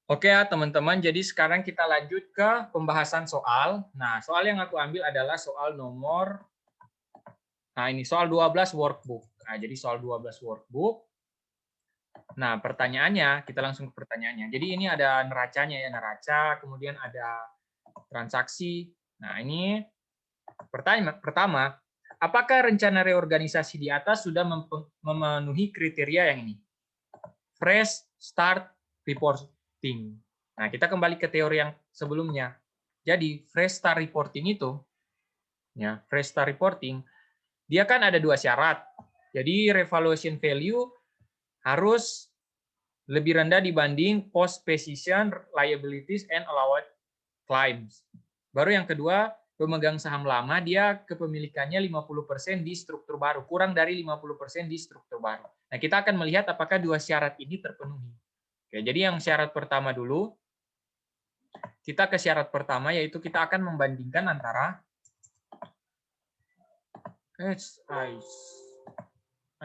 Oke ya teman-teman, jadi sekarang kita lanjut ke pembahasan soal. Nah, soal yang aku ambil adalah soal nomor, nah ini soal 12 workbook. Nah, jadi soal 12 workbook. Nah, pertanyaannya, kita langsung ke pertanyaannya. Jadi ini ada neracanya ya, neraca, kemudian ada transaksi. Nah, ini pertanyaan pertama, apakah rencana reorganisasi di atas sudah memenuhi kriteria yang ini? Fresh start reporting. Nah, kita kembali ke teori yang sebelumnya. Jadi, fresh start reporting itu, ya, fresh start reporting, dia kan ada dua syarat. Jadi, revaluation value harus lebih rendah dibanding post position liabilities and allowed claims. Baru yang kedua, pemegang saham lama dia kepemilikannya 50% di struktur baru, kurang dari 50% di struktur baru. Nah, kita akan melihat apakah dua syarat ini terpenuhi. Oke, jadi yang syarat pertama dulu, kita ke syarat pertama yaitu kita akan membandingkan antara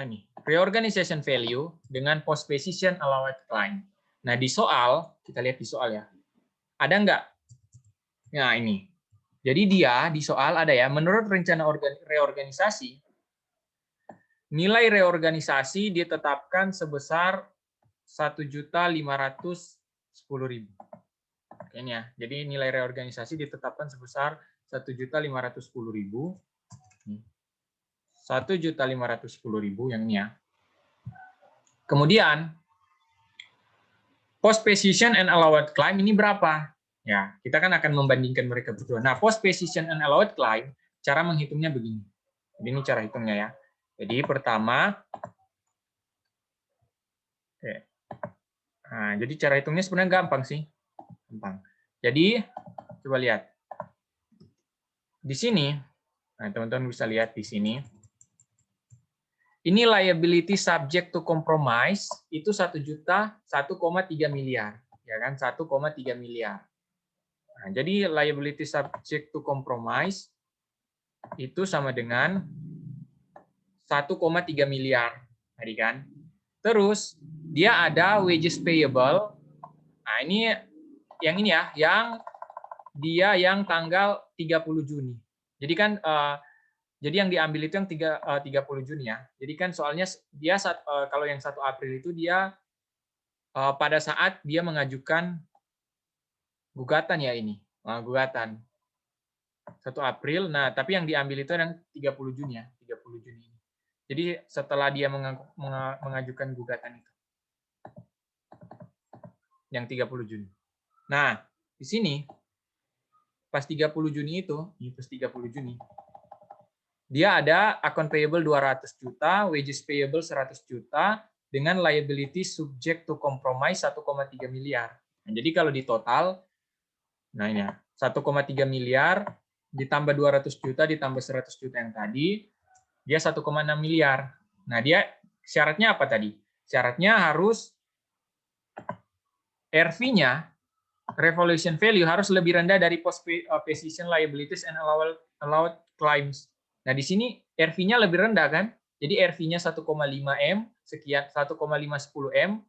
ini reorganization value dengan post position allowed claim. Nah, di soal, kita lihat di soal ya. Ada nggak? Nah, ini. Jadi dia di soal ada ya, menurut rencana reorganisasi, nilai reorganisasi ditetapkan sebesar 1.510.000. Ini ya. Jadi nilai reorganisasi ditetapkan sebesar 1.510.000. 1.510.000 yang ini ya. Kemudian post position and allowed claim ini berapa? Ya, kita kan akan membandingkan mereka berdua. Nah, post position and allowed claim, cara menghitungnya begini. Jadi ini cara hitungnya ya. Jadi pertama, oke. Nah, jadi cara hitungnya sebenarnya gampang sih. Gampang. Jadi, coba lihat. Di sini, nah teman-teman bisa lihat di sini. Ini liability subject to compromise itu 1 juta 1,3 miliar, ya kan? 1,3 miliar. Nah, jadi liability subject to compromise itu sama dengan 1,3 miliar, tadi kan? Terus dia ada wages payable. Nah, ini yang ini ya, yang tanggal 30 Juni. Jadi kan jadi yang diambil itu yang 30 Juni ya. Jadi kan soalnya dia kalau yang 1 April itu dia pada saat dia mengajukan gugatan ya ini. Gugatan 1 April. Nah, tapi yang diambil itu yang 30 Juni ya, 30 Juni ini. Jadi setelah dia mengajukan gugatan itu. Yang 30 Juni. Nah, di sini pas 30 Juni itu, pas 30 Juni, dia ada account payable 200 juta, wages payable 100 juta, dengan liability subject to compromise 1,3 miliar. Nah, jadi kalau di total, nah ini ya, 1,3 miliar ditambah 200 juta ditambah 100 juta yang tadi, dia 1,6 miliar. Nah, dia syaratnya apa tadi? Syaratnya harus RV-nya, revaluation value, harus lebih rendah dari post position liabilities and allowed claims. Nah, di sini RV-nya lebih rendah kan? Jadi RV-nya 1,5 M, sekian 1,510 M,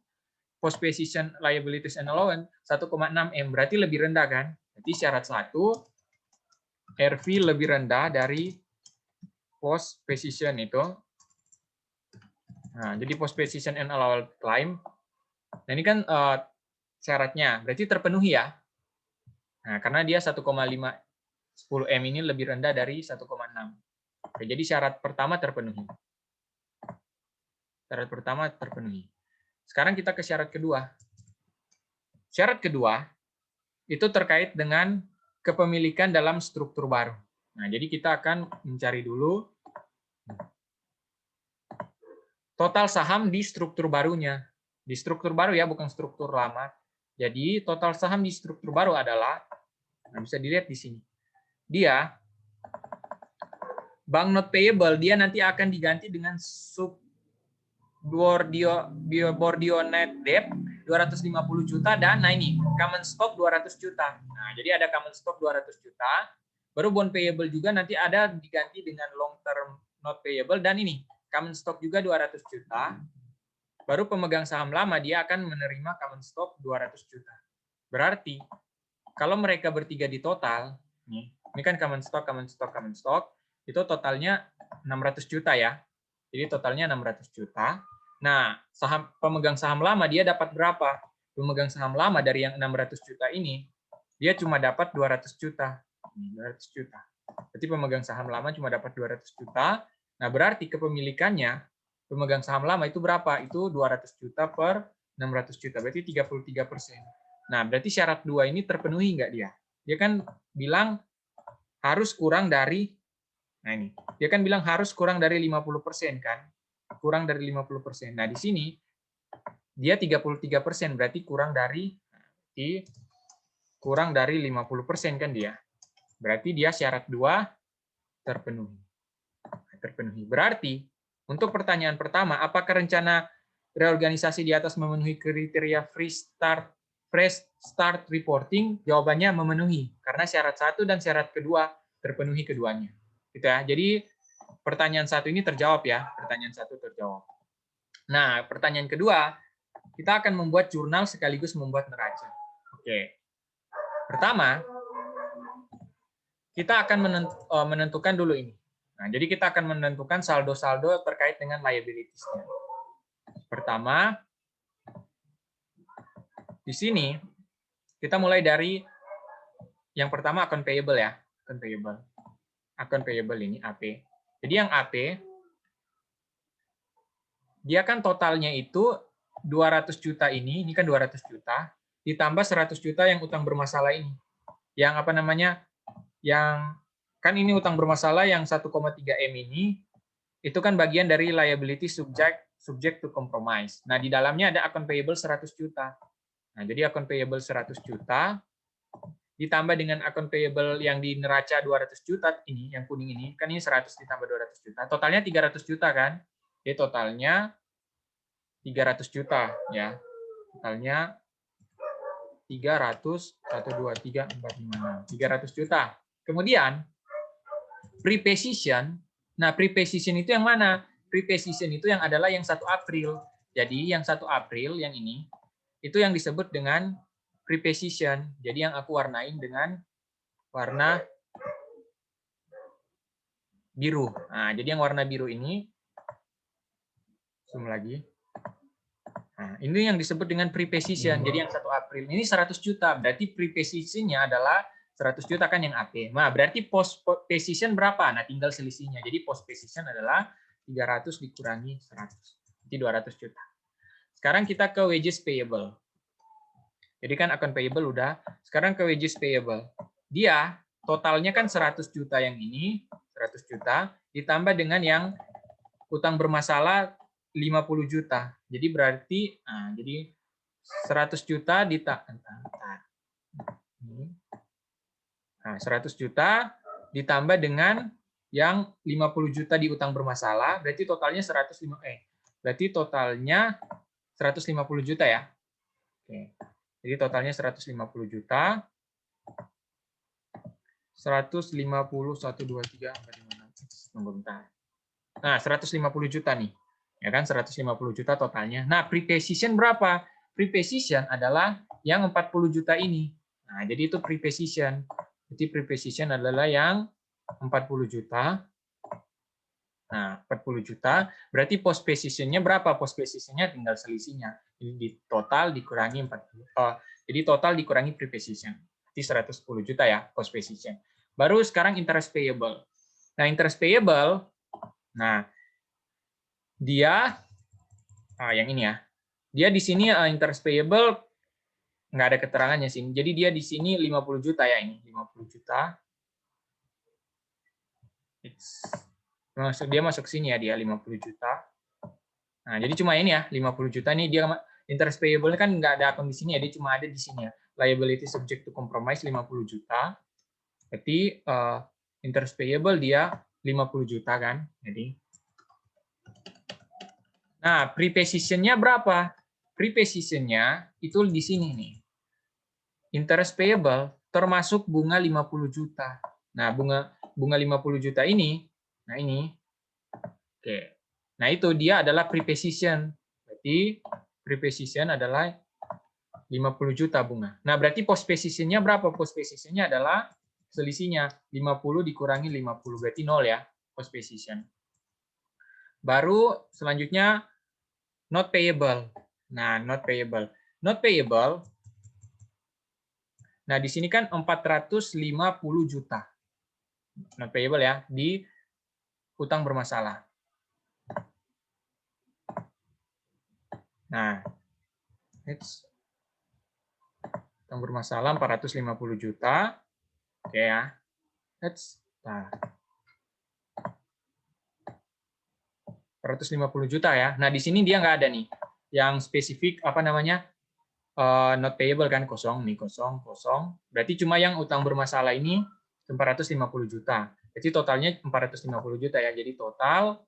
post position liabilities and allowance 1,6 M, berarti lebih rendah kan? Jadi syarat 1, RV lebih rendah dari post position itu. Nah, jadi post position and allowed claim. Nah, ini kan syaratnya, berarti terpenuhi ya. Nah, karena dia 1,510 M ini lebih rendah dari 1,6. Oke, jadi syarat pertama terpenuhi. Syarat pertama terpenuhi. Sekarang kita ke syarat kedua. Syarat kedua itu terkait dengan kepemilikan dalam struktur baru. Nah, jadi kita akan mencari dulu total saham di struktur barunya. Di struktur baru ya, bukan struktur lama. Jadi total saham di struktur baru adalah, nah bisa dilihat di sini. Dia bank not payable, dia nanti akan diganti dengan subordinate debt 250 juta, dan nah ini common stock 200 juta. Nah, jadi ada common stock 200 juta, baru bond payable juga nanti ada diganti dengan long term not payable, dan ini common stock juga 200 juta. Baru pemegang saham lama dia akan menerima common stock 200 juta. Berarti kalau mereka bertiga di total, ini kan common stock, itu totalnya 600 juta ya. Jadi totalnya 600 juta. Nah, pemegang saham lama dia dapat berapa? Pemegang saham lama dari yang 600 juta ini, dia cuma dapat 200 juta. 200 juta. Berarti pemegang saham lama cuma dapat 200 juta. Nah, berarti kepemilikannya, pemegang saham lama itu berapa? Itu 200 juta per 600 juta. Berarti 33%. Nah, berarti syarat 2 ini terpenuhi nggak dia? Dia kan bilang harus kurang dari, nah ini, dia kan bilang harus kurang dari 50% kan? Kurang dari 50%. Nah, di sini dia 33%, berarti kurang dari 50% kan dia. Berarti dia syarat 2 terpenuhi. Terpenuhi. Berarti untuk pertanyaan pertama, apakah rencana reorganisasi di atas memenuhi kriteria fresh start reporting? Jawabannya memenuhi, karena syarat 1 dan syarat kedua terpenuhi keduanya. Gitu ya. Jadi pertanyaan 1 ini terjawab ya. Pertanyaan 1 terjawab. Nah, pertanyaan kedua, kita akan membuat jurnal sekaligus membuat neraca. Oke. Pertama, kita akan menentukan dulu ini. Nah, jadi kita akan menentukan saldo-saldo terkait dengan liabilities-nya. Pertama, di sini kita mulai dari yang pertama account payable ya, account payable ini AP. Jadi yang AP dia kan totalnya itu 200 juta ini kan 200 juta ditambah 100 juta yang utang bermasalah ini. Yang apa namanya? Yang kan ini utang bermasalah yang 1,3 M ini itu kan bagian dari liability subject to compromise. Nah, di dalamnya ada account payable 100 juta. Nah, jadi account payable 100 juta ditambah dengan account payable yang di neraca 200 juta ini, yang kuning ini, kan ini 100 ditambah 200 juta. Totalnya 300 juta kan? Jadi totalnya 300 juta ya. Totalnya 300, 1, 2, 3, 4, 5, 6. 300 juta. Kemudian preposition. Nah, preposition itu yang mana? Preposition itu yang adalah yang 1 April. Jadi yang 1 April yang ini itu yang disebut dengan preposition. Jadi yang aku warnain dengan warna biru. Nah, jadi yang warna biru ini zoom lagi. Nah, ini yang disebut dengan preposition. Jadi yang 1 April ini 100 juta. Berarti preposition-nya adalah 100 juta kan yang AP. Nah, berarti post position berapa? Nah, tinggal selisihnya. Jadi post position adalah 300 dikurangi 100. Jadi 200 juta. Sekarang kita ke wages payable. Jadi kan account payable udah. Sekarang ke wages payable. Dia totalnya kan 100 juta yang ini, 100 juta ditambah dengan yang utang bermasalah 50 juta. Jadi berarti jadi 100 juta Nah, 100 juta ditambah dengan yang 50 juta di utang bermasalah, berarti totalnya 150 juta ya. Oke. Jadi totalnya 150 juta. 150, 1, 2, 3, 4, 5, 6. Tunggu bentar. Nah, 150 juta nih. Ya kan, 150 juta totalnya. Nah, preposition berapa? Preposition adalah yang 40 juta ini. Nah, jadi itu preposition. Jadi preposition adalah yang 40 juta. Nah, 40 juta. Berarti post position-nya berapa? Post position-nya tinggal selisihnya. Jadi di total dikurangi 40. Jadi total dikurangi preposition. Jadi 110 juta ya post position. Baru sekarang interest payable. Nah, interest payable, nah dia yang ini ya. Dia di sini interest payable nggak ada keterangannya sih. Jadi dia di sini 50 juta ya ini, 50 juta. Dia masuk sini ya dia 50 juta. Nah, jadi cuma ini ya, 50 juta nih dia interest payable kan nggak ada akun di sini ya, dia cuma ada di sini ya. Liability subject to compromise 50 juta. Berarti interest payable dia 50 juta kan. Jadi nah, preposition-nya berapa? Preposition-nya itu di sini nih. Interest payable termasuk bunga 50 juta. Nah, bunga 50 juta ini, nah ini. Oke. Nah, itu dia adalah preposition. Berarti preposition adalah 50 juta bunga. Nah, berarti post positionnya berapa? Post positionnya adalah selisihnya 50 dikurangi 50, berarti 0 ya, post position. Baru selanjutnya not payable. Nah, not payable. Not payable. Nah, di sini kan 450 juta. Not payable ya, di utang bermasalah. Nah, utang bermasalah 450 juta. Oke ya. Nah, 450 juta ya. Nah, di sini dia nggak ada nih. Yang spesifik apa namanya? Not payable kan kosong nih, kosong. Berarti cuma yang utang bermasalah ini 450 juta. Jadi totalnya 450 juta ya. Jadi total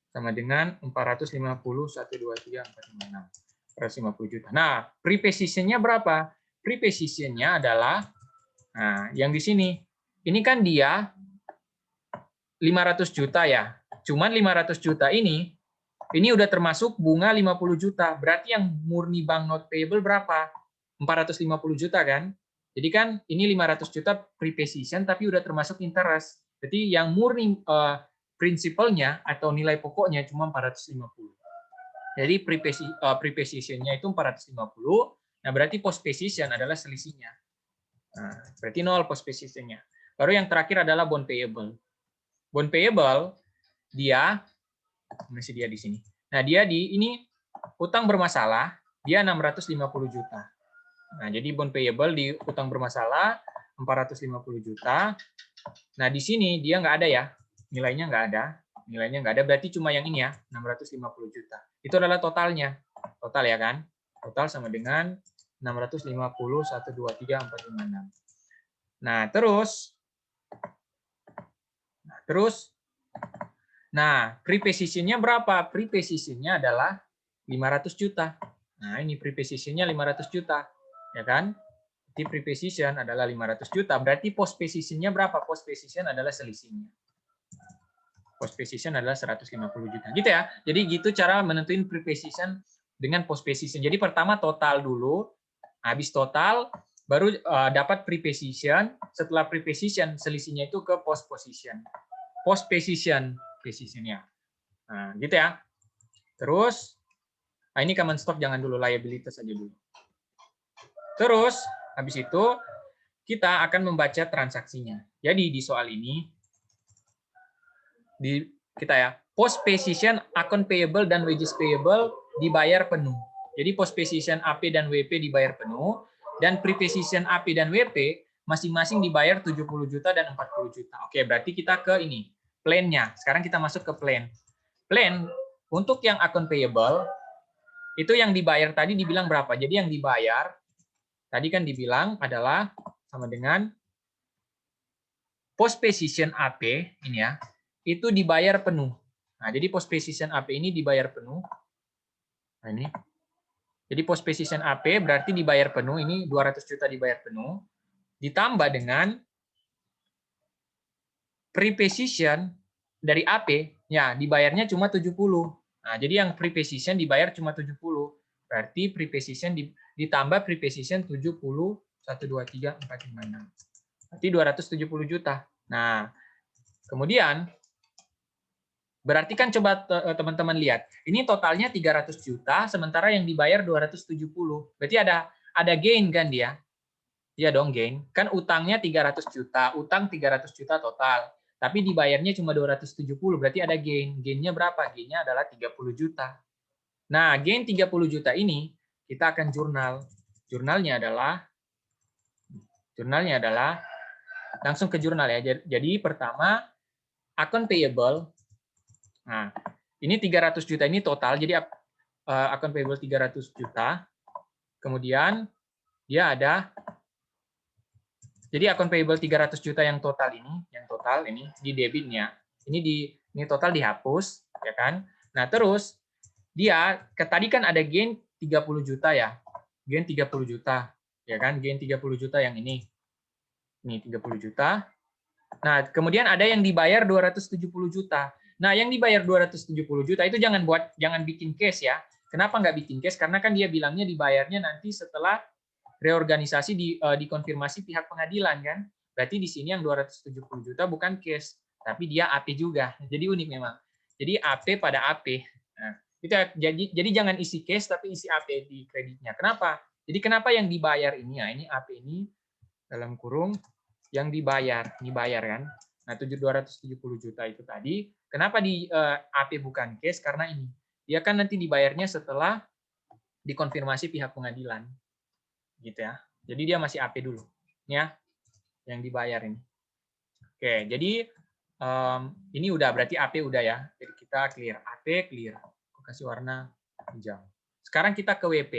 sama dengan 450 1 2 3 4 5 6 450 juta. Nah, prepositionnya berapa? Prepositionnya adalah yang di sini. Ini kan dia 500 juta ya. Cuman 500 juta ini udah termasuk bunga 50 juta. Berarti yang murni bank not payable berapa? 450 juta kan? Jadi kan ini 500 juta preposition tapi udah termasuk interest. Jadi yang murni prinsipalnya atau nilai pokoknya cuma 450. Jadi prepositionnya itu 450. Nah, berarti post position adalah selisihnya. Nah, berarti 0 post positionnya. Baru yang terakhir adalah bond payable. Bond payable dia masih dia di sini. Nah, dia di ini utang bermasalah, dia 650 juta. Nah, jadi bond payable di utang bermasalah 450 juta. Nah, di sini dia nggak ada ya. Nilainya nggak ada. Nilainya nggak ada, berarti cuma yang ini ya, 650 juta. Itu adalah totalnya. Total ya kan? Total sama dengan 650, 1, 2, 3, 4, 5, 6. Nah, terus prepositionnya berapa? Prepositionnya adalah 500 juta. Nah, ini prepositionnya 500 juta. Ya kan? Jadi preposition adalah 500 juta. Berarti post positionnya berapa? Post position adalah selisihnya. Post position adalah 150 juta. Gitu ya. Jadi gitu cara menentuin preposition dengan post position. Jadi pertama total dulu. Habis total, baru dapat preposition. Setelah preposition, selisihnya itu ke post position. Post position positionnya. Nah, gitu ya. Terus, ini common stock jangan dulu, liabilities saja dulu. Terus, habis itu kita akan membaca transaksinya. Jadi di soal ini, kita ya, post position, account payable dan wages payable dibayar penuh. Jadi post position AP dan WP dibayar penuh, dan preposition AP dan WP masing-masing dibayar 70 juta dan 40 juta. Oke, berarti kita ke ini. Plan-nya. Sekarang kita masuk ke plan. Plan untuk yang account payable itu yang dibayar tadi dibilang berapa? Jadi yang dibayar tadi kan dibilang adalah sama dengan post position AP ini ya. Itu dibayar penuh. Nah, jadi post position AP ini dibayar penuh. Nah, ini. Jadi post position AP berarti dibayar penuh, ini 200 juta dibayar penuh ditambah dengan preposition dari AP, ya dibayarnya cuma 70. Nah, jadi yang preposition dibayar cuma 70. Berarti preposition ditambah preposition 70, 1, 2, 3, 4, 5, 6. Berarti 270 juta. Nah, kemudian berarti kan coba teman-teman lihat. Ini totalnya 300 juta, sementara yang dibayar 270. Berarti ada gain kan dia? Iya dong gain. Kan utangnya 300 juta, utang 300 juta total. Tapi dibayarnya cuma 270, berarti ada gain. Gainnya berapa? Gainnya adalah 30 juta. Nah, gain 30 juta ini kita akan jurnal. Jurnalnya adalah langsung ke jurnal ya. Jadi pertama account payable. Nah, ini 300 juta ini total. Jadi account payable 300 juta. Kemudian dia ada. Jadi account payable 300 juta yang total ini di debitnya. Ini total dihapus, ya kan? Nah, terus dia tadi kan ada gain 30 juta ya. Gain 30 juta, ya kan? Gain 30 juta yang ini. Ini 30 juta. Nah, kemudian ada yang dibayar 270 juta. Nah, yang dibayar 270 juta itu jangan bikin case ya. Kenapa nggak bikin case? Karena kan dia bilangnya dibayarnya nanti setelah reorganisasi dikonfirmasi pihak pengadilan kan. Berarti di sini yang 270 juta bukan cash, tapi dia AP juga. Jadi unik memang. Jadi AP pada AP. Nah, jadi jangan isi cash tapi isi AP di kreditnya. Kenapa? Jadi kenapa yang dibayar ini? Nah, ini AP ini dalam kurung yang dibayar kan. Nah, 270 juta itu tadi, kenapa di AP bukan cash? Karena ini. Dia kan nanti dibayarnya setelah dikonfirmasi pihak pengadilan. Gitu ya. Jadi dia masih AP dulu. Ya, yang dibayar ini. Oke, jadi ini udah, berarti AP udah ya. Jadi kita clear. AP clear. Aku kasih warna hijau. Sekarang kita ke WP.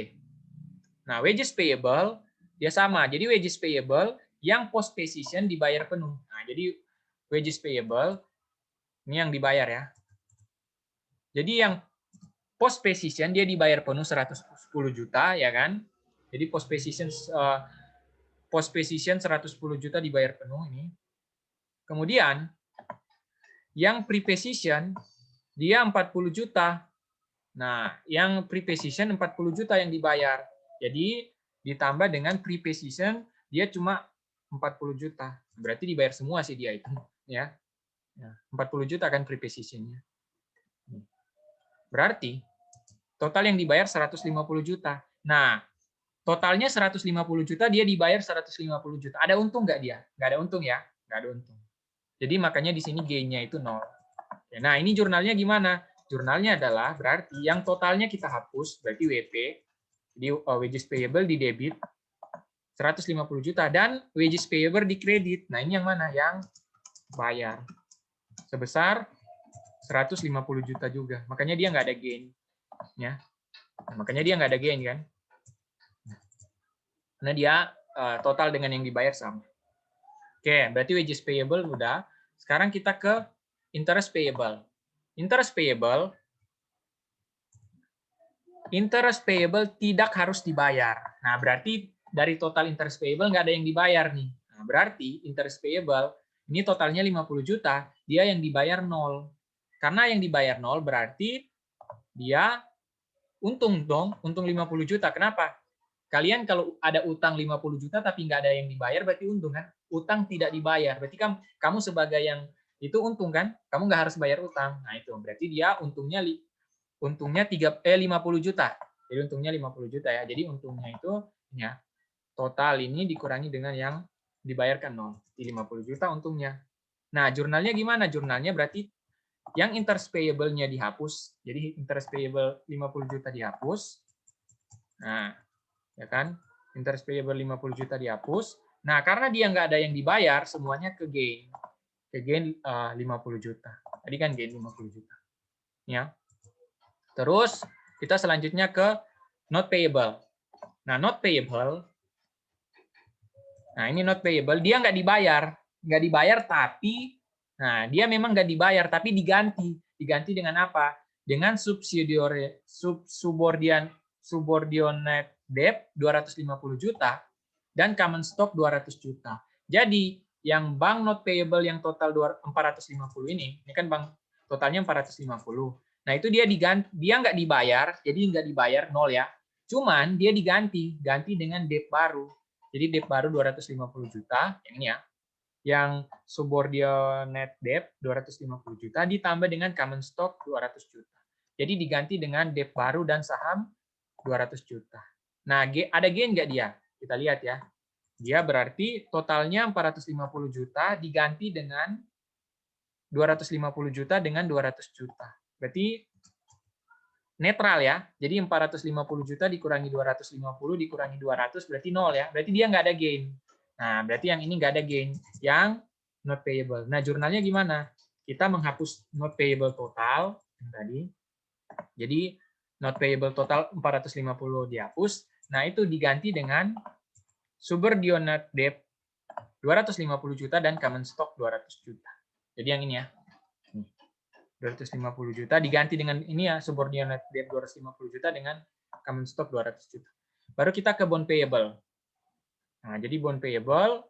Nah, wages payable, dia sama. Jadi wages payable yang post position dibayar penuh. Nah, jadi wages payable, ini yang dibayar ya. Jadi yang post position dia dibayar penuh 110 juta, ya kan? Jadi post position 110 juta dibayar penuh ini. Kemudian yang pre-position dia 40 juta. Nah, yang pre-position 40 juta yang dibayar. Jadi ditambah dengan pre-position dia cuma 40 juta. Berarti dibayar semua sih dia itu, ya. 40 juta kan pre-positionnya. Berarti total yang dibayar 150 juta. Nah, totalnya 150 juta dia dibayar 150 juta. Ada untung nggak dia? Nggak ada untung ya, nggak ada untung. Jadi makanya di sini gain-nya itu 0. Nah, ini jurnalnya gimana? Jurnalnya adalah berarti yang totalnya kita hapus, berarti WP, jadi wages payable di debit 150 juta dan wages payable di kredit. Nah, ini yang mana? Yang bayar sebesar 150 juta juga. Makanya dia nggak ada gain, ya. Nah, makanya dia nggak ada gain kan? Karena dia total dengan yang dibayar sama. Oke, berarti wages payable udah. Sekarang kita ke interest payable. Interest payable tidak harus dibayar. Nah, berarti dari total interest payable nggak ada yang dibayar nih. Nah, berarti interest payable ini totalnya 50 juta, dia yang dibayar 0. Karena yang dibayar 0 berarti dia untung dong, untung 50 juta. Kenapa? Kalian kalau ada utang 50 juta tapi nggak ada yang dibayar berarti untung kan? Utang tidak dibayar. Berarti kamu sebagai yang itu untung kan? Kamu nggak harus bayar utang. Nah, itu berarti dia untungnya 50 juta. Jadi untungnya 50 juta ya. Jadi untungnya itu ya total ini dikurangi dengan yang dibayarkan 0. Di 50 juta untungnya. Nah, jurnalnya gimana? Jurnalnya berarti yang interest payable-nya dihapus. Jadi interest payable 50 juta dihapus. Nah, ya kan? Interest payable 50 juta dihapus. Nah, karena dia nggak ada yang dibayar, semuanya ke gain. Ke gain 50 juta. Tadi kan gain 50 juta. Ya. Terus kita selanjutnya ke not payable. Nah, not payable. Nah, ini not payable. Dia nggak dibayar. Nggak dibayar tapi, nah dia memang nggak dibayar tapi diganti. Diganti dengan apa? Dengan subordinate debt 250 juta dan common stock 200 juta. Jadi yang bank not payable yang total 450 ini kan bank totalnya 450. Nah, itu dia nggak dibayar, jadi nggak dibayar 0 ya. Cuman dia ganti dengan debt baru. Jadi debt baru 250 juta, yang ini ya. Yang subordinate debt 250 juta ditambah dengan common stock 200 juta. Jadi diganti dengan debt baru dan saham 200 juta. Nah, ada gain nggak dia? Kita lihat ya. Dia berarti totalnya 450 juta diganti dengan 250 juta dengan 200 juta. Berarti netral ya. Jadi 450 juta dikurangi 250 dikurangi 200 berarti 0 ya. Berarti dia nggak ada gain. Nah, berarti yang ini nggak ada gain. Yang not payable. Nah, jurnalnya gimana? Kita menghapus not payable total yang tadi. Jadi not payable total 450 dihapus. Nah, itu diganti dengan subordinate debt 250 juta dan common stock 200 juta. Jadi yang ini ya. 250 juta diganti dengan ini ya, subordinate debt 250 juta dengan common stock 200 juta. Baru kita ke bond payable. Nah, jadi bond payable.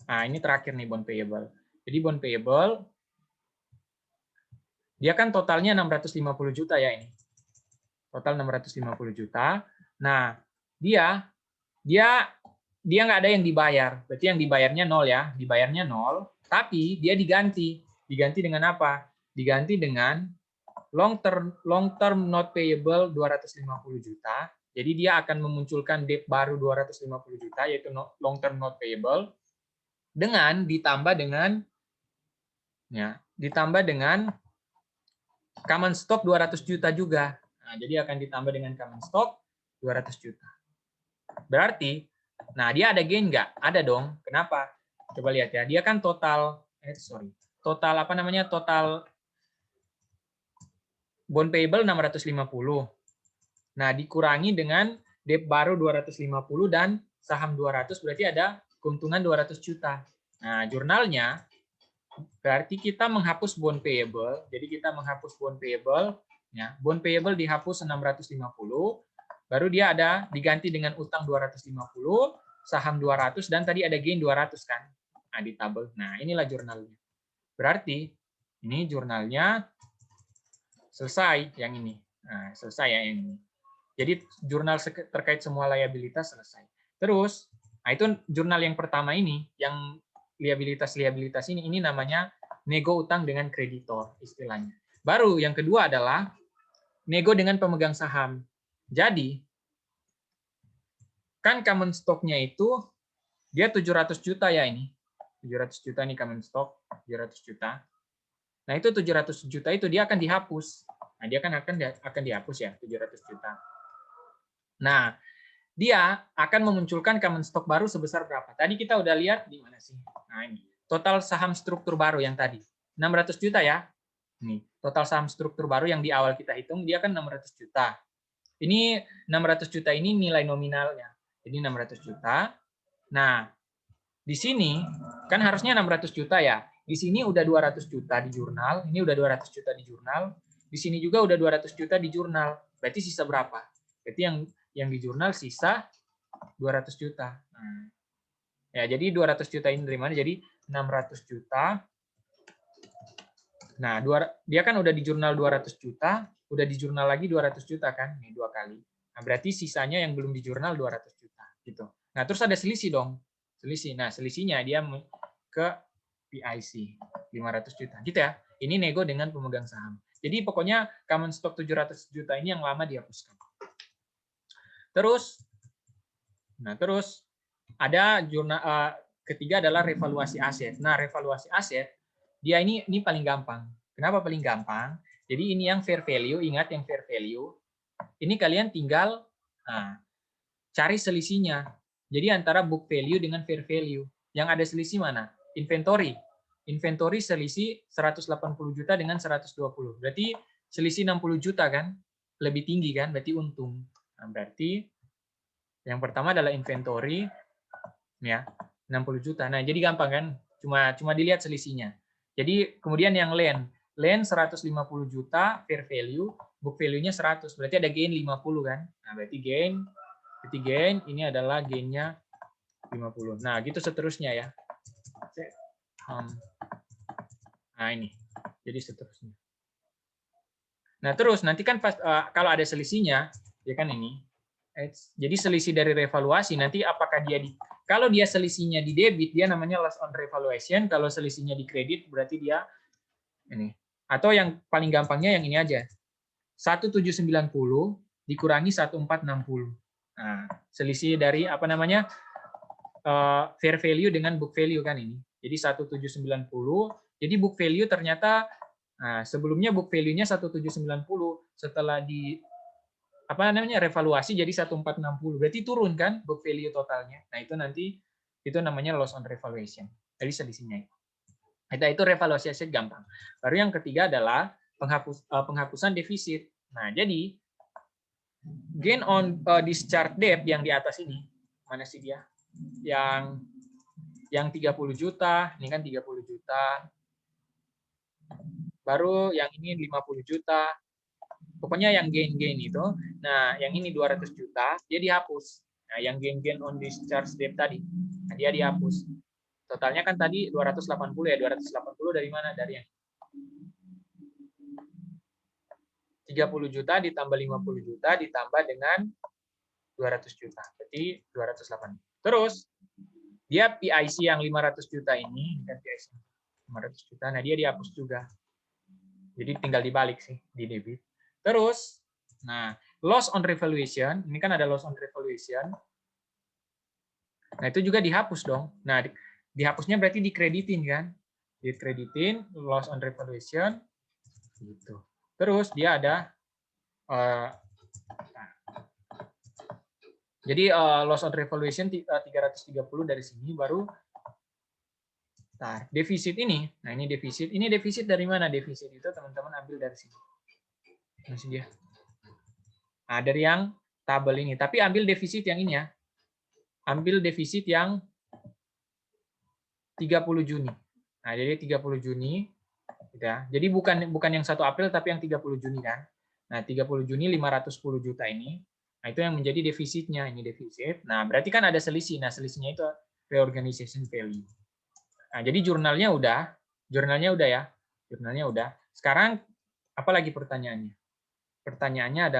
Nah, ini terakhir nih bond payable. Jadi bond payable dia kan totalnya 650 juta ya ini. Total 650 juta. Nah, dia dia dia nggak ada yang dibayar. Berarti yang dibayarnya 0 ya, dibayarnya 0, tapi dia diganti. Diganti dengan apa? Diganti dengan long term not payable 250 juta. Jadi dia akan memunculkan debt baru 250 juta yaitu long term not payable dengan ditambah dengan common stock 200 juta juga. Nah, jadi akan ditambah dengan common stock 200 juta. Berarti, nah dia ada gain nggak? Ada dong. Kenapa? Coba lihat ya. Dia kan total apa namanya? Total bond payable 650. Nah, dikurangi dengan debt baru 250 dan saham 200 berarti ada keuntungan 200 juta. Nah, jurnalnya berarti kita menghapus bond payable. Jadi kita menghapus bond payable, ya. Bond payable dihapus 650, baru dia ada diganti dengan utang 250, saham 200 dan tadi ada gain 200 kan. Nah, di tabel. Nah, inilah jurnalnya. Berarti ini jurnalnya selesai yang ini. Nah, selesai ya yang ini. Jadi jurnal terkait semua liabilitas selesai. Terus, nah itu jurnal yang pertama ini, yang liabilitas ini namanya nego utang dengan kreditor istilahnya. Baru yang kedua adalah nego dengan pemegang saham. Jadi kan common stock-nya itu dia 700 juta ya ini. 700 juta nih common stock, 700 juta. Nah, itu 700 juta itu dia akan dihapus. Nah, dia kan akan dihapus ya 700 juta. Nah, dia akan memunculkan common stock baru sebesar berapa? Tadi kita udah lihat di mana sih? Nah, ini. Total saham struktur baru yang tadi. 600 juta ya. Nih, total saham struktur baru yang di awal kita hitung, dia kan 600 juta. Ini 600 juta ini nilai nominalnya. Jadi 600 juta. Nah, di sini kan harusnya 600 juta ya. Di sini udah 200 juta di jurnal. Ini udah 200 juta di jurnal. Di sini juga udah 200 juta di jurnal. Berarti sisa berapa? Berarti yang di jurnal sisa 200 juta. Nah, ya, jadi 200 juta ini dari mana? Jadi 600 juta. Nah, dia kan udah di jurnal 200 juta, udah di jurnal lagi 200 juta kan? Ini 2 kali. Nah, berarti sisanya yang belum di jurnal 200 juta gitu. Nah, terus ada selisih dong. Selisih. Nah, selisihnya dia ke PIC 500 juta. Gitu ya. Ini nego dengan pemegang saham. Jadi pokoknya common stock 700 juta ini yang lama dihapuskan. Terus ada jurnal ketiga adalah revaluasi aset. Nah, revaluasi aset dia ini paling gampang. Kenapa paling gampang? Jadi ini yang fair value, ingat yang fair value. Ini kalian tinggal cari selisihnya. Jadi antara book value dengan fair value. Yang ada selisih mana? Inventory. Inventory selisih 180 juta dengan 120. Berarti selisih 60 juta kan? Lebih tinggi kan? Berarti untung. Nah, berarti yang pertama adalah inventory, ya 60 juta. Nah, jadi gampang kan? Cuma dilihat selisihnya. Jadi kemudian yang land 150 juta fair value, book value-nya 100. Berarti ada gain 50 kan? Nah, berarti gain ini adalah gain-nya 50. Nah, gitu seterusnya ya. Nah, ini. Jadi seterusnya. Nah, terus nanti kan kalau ada selisihnya, ya kan ini. Jadi selisih dari revaluasi nanti apakah kalau dia selisihnya di debit dia namanya loss on revaluation, kalau selisihnya di kredit berarti dia ini. Atau yang paling gampangnya yang ini aja. 1790 dikurangi 1460. Nah, selisih dari apa namanya? Fair value dengan book value kan ini. Jadi 1790. Jadi book value ternyata sebelumnya book value-nya 1790, setelah di apa namanya revaluasi jadi 1460. Berarti turun kan book value totalnya. Nah, itu nanti itu namanya loss on revaluation. Jadi selisihnya itu. Itu revaluasi aset gampang. Baru yang ketiga adalah penghapusan defisit. Nah, jadi gain on discharge debt yang di atas ini, mana sih dia? Yang 30 juta, ini kan 30 juta. Baru yang ini 50 juta. Pokoknya yang gain itu, nah yang ini 200 juta, dia dihapus. Nah, yang gain on discharge debt tadi, nah, dia dihapus. Totalnya kan tadi 280 ya, 280 dari mana? Dari yang 30 juta ditambah 50 juta ditambah dengan 200 juta. Berarti 208. Terus dia PIC yang 500 juta ini kan PIC 500 juta. Nah, dia dihapus juga. Jadi tinggal dibalik sih di debit. Terus nah, loss on revaluation, ini kan ada loss on revaluation. Nah, itu juga dihapus dong. Nah, dihapusnya berarti dikreditin kan? Dikreditin loss on revaluation gitu. Terus dia ada jadi loss on revaluation 330 dari sini baru defisit ini. Nah, ini defisit. Ini defisit dari mana? Defisit itu teman-teman ambil dari sini. Masih dia. Nah, dari yang tabel ini. Tapi ambil defisit yang ini ya. Ambil defisit yang 30 Juni. Nah, jadi 30 Juni ya. Jadi bukan yang 1 April tapi yang 30 Juni kan. Nah, 30 Juni 510 juta ini. Nah, itu yang menjadi defisitnya, ini defisit. Nah, berarti kan ada selisih. Nah, selisihnya itu reorganization value. Nah, jadi jurnalnya udah ya. Jurnalnya udah. Sekarang apa lagi pertanyaannya? Pertanyaannya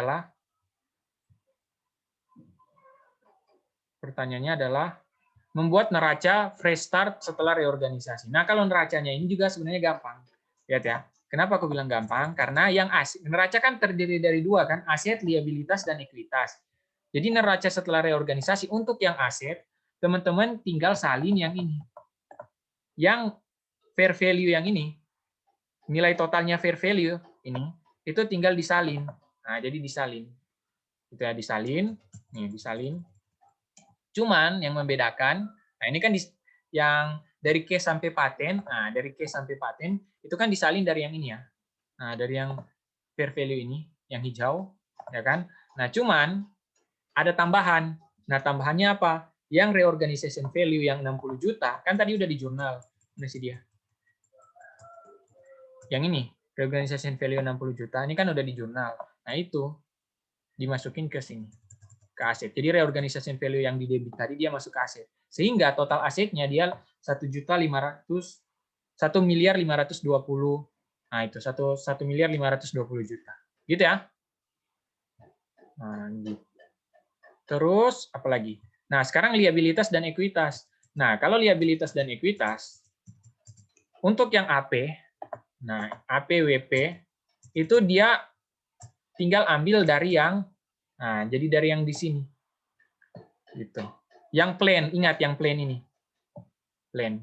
adalah membuat neraca fresh start setelah reorganisasi. Nah, kalau neracanya ini juga sebenarnya gampang. Lihat ya. Kenapa aku bilang gampang? Karena yang aset, neraca kan terdiri dari 2 kan, aset, liabilitas, dan ekuitas. Jadi neraca setelah reorganisasi untuk yang aset, teman-teman tinggal salin yang ini. Yang fair value yang ini, nilai totalnya fair value ini, itu tinggal disalin. Nah, jadi disalin. Itu ya, disalin. Nih, disalin. Cuman yang membedakan, nah ini kan yang dari case sampai paten, nah dari case sampai paten itu kan disalin dari yang ini ya. Nah, dari yang fair value ini, yang hijau, ya kan? Nah, cuman ada tambahan. Nah, tambahannya apa? Yang reorganization value yang 60 juta, kan tadi udah di jurnal. Mana sih dia? Yang ini, reorganization value 60 juta, ini kan udah di jurnal. Nah, itu dimasukin ke sini, ke aset. Jadi reorganization value yang di debit tadi dia masuk ke aset. Sehingga total asetnya dia 1.520. Nah, itu 1.520 juta. Gitu ya. Nah, gitu. Terus apa lagi? Nah, sekarang liabilitas dan ekuitas. Nah, kalau liabilitas dan ekuitas untuk yang AP, nah, APWP itu dia tinggal ambil dari yang jadi dari yang di sini. Gitu. Yang plain, ingat yang plain ini. Plain.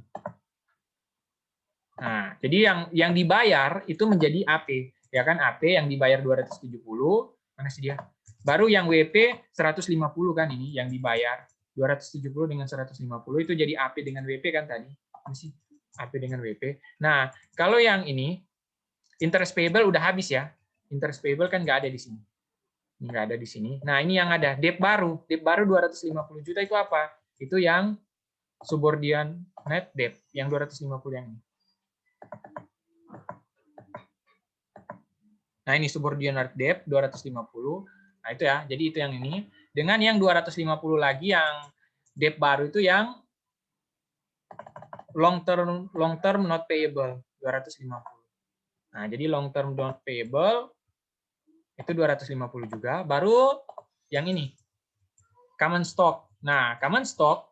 Nah, jadi yang dibayar itu menjadi AP, ya kan? AP yang dibayar 270, mana sih dia? Baru yang WP 150 kan ini yang dibayar. 270 dengan 150 itu jadi AP dengan WP kan tadi. Ini sih AP dengan WP. Nah, kalau yang ini interest payable udah habis ya. Interest payable kan nggak ada di sini. Nggak ada di sini. Nah, ini yang ada debt baru. Debt baru 250 juta itu apa? Itu yang subordinate debt yang 250 yang ini. Nah, ini subordinate debt 250. Nah, itu ya. Jadi itu yang ini. Dengan yang 250 lagi yang debt baru itu yang long term not payable 250. Nah, jadi long term not payable itu 250 juga. Baru yang ini common stock. Nah, common stock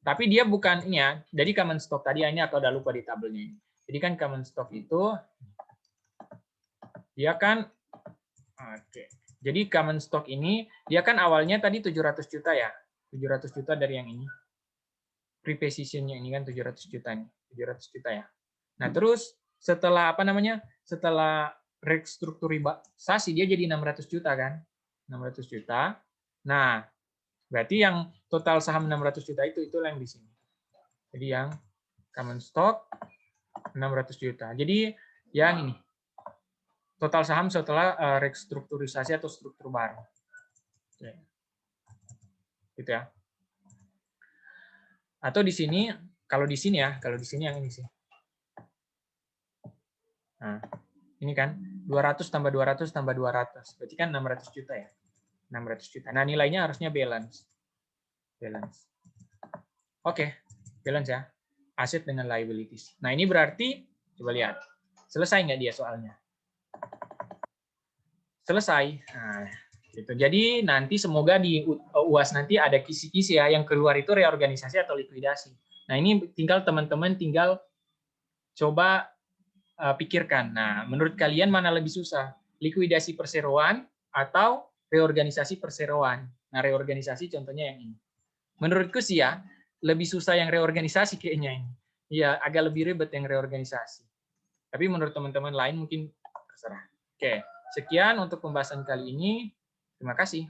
tapi dia bukan ini ya. Jadi common stock tadi ini atau udah lupa di tabelnya ini. Jadi kan common stock itu dia kan Jadi common stock ini dia kan awalnya tadi 700 juta ya. 700 juta dari yang ini. Prepositionnya ini kan 700 juta nih. 700 juta ya. Nah, terus setelah Setelah restrukturisasi dia jadi 600 juta kan? 600 juta. Nah, berarti yang total saham 600 juta itulah yang di sini. Jadi yang common stock 600 juta. Jadi yang ini total saham setelah restrukturisasi atau struktur baru. Gitu ya. Atau di sini, kalau di sini yang ini sih. Nah, ini kan 200 tambah 200 tambah 200. Berarti kan 600 juta ya. 600 juta. Nah, nilainya harusnya balance. Oke, balance ya. Aset dengan liabilities. Nah, ini berarti, coba lihat. Selesai nggak dia soalnya? Selesai. Nah, Gitu. Jadi nanti semoga di UAS nanti ada kisi-kisi ya, yang keluar itu reorganisasi atau likuidasi. Nah ini tinggal teman-teman tinggal coba pikirkan. Nah menurut kalian mana lebih susah? Likuidasi perseroan atau reorganisasi perseroan? Nah reorganisasi contohnya yang ini. Menurutku sih ya, lebih susah yang reorganisasi kayaknya ini. Ya agak lebih ribet yang reorganisasi. Tapi menurut teman-teman lain mungkin terserah. Oke, sekian untuk pembahasan kali ini. Terima kasih.